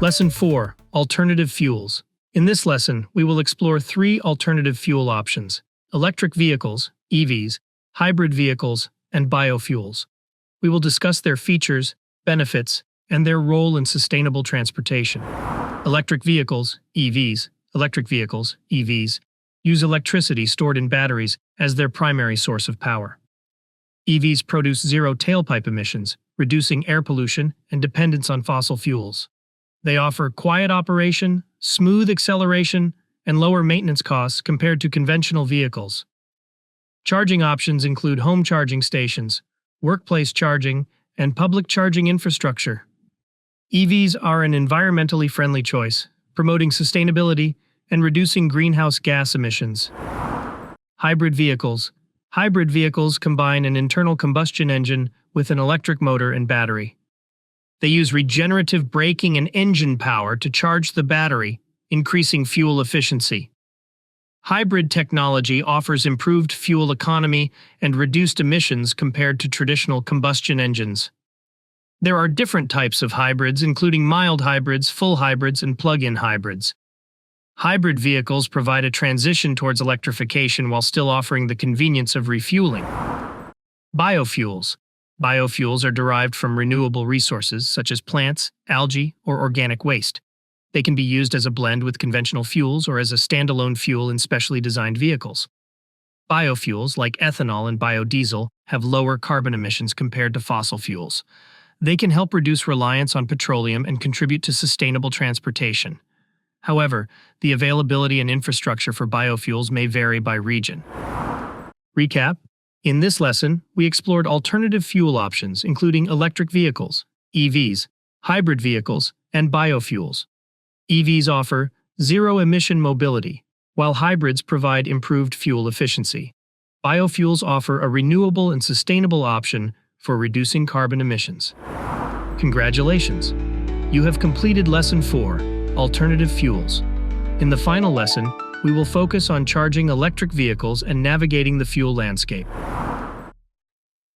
Lesson 4. Alternative Fuels. In this lesson, we will explore 3 alternative fuel options: electric vehicles, EVs, hybrid vehicles, and biofuels. We will discuss their features, benefits, and their role in sustainable transportation. Electric vehicles, EVs, use electricity stored in batteries as their primary source of power. EVs produce zero tailpipe emissions, reducing air pollution and dependence on fossil fuels. They offer quiet operation, smooth acceleration, and lower maintenance costs compared to conventional vehicles. Charging options include home charging stations, workplace charging, and public charging infrastructure. EVs are an environmentally friendly choice, promoting sustainability and reducing greenhouse gas emissions. Hybrid vehicles. Hybrid vehicles combine an internal combustion engine with an electric motor and battery. They use regenerative braking and engine power to charge the battery, increasing fuel efficiency. Hybrid technology offers improved fuel economy and reduced emissions compared to traditional combustion engines. There are different types of hybrids, including mild hybrids, full hybrids, and plug-in hybrids. Hybrid vehicles provide a transition towards electrification while still offering the convenience of refueling. Biofuels. Biofuels are derived from renewable resources such as plants, algae, or organic waste. They can be used as a blend with conventional fuels or as a standalone fuel in specially designed vehicles. Biofuels, like ethanol and biodiesel, have lower carbon emissions compared to fossil fuels. They can help reduce reliance on petroleum and contribute to sustainable transportation. However, the availability and infrastructure for biofuels may vary by region. Recap. In this lesson, we explored alternative fuel options, including electric vehicles, EVs, hybrid vehicles, and biofuels. EVs offer zero-emission mobility, while hybrids provide improved fuel efficiency. Biofuels offer a renewable and sustainable option for reducing carbon emissions. Congratulations! You have completed Lesson 4, Alternative Fuels. In the final lesson, we will focus on charging electric vehicles and navigating the fuel landscape.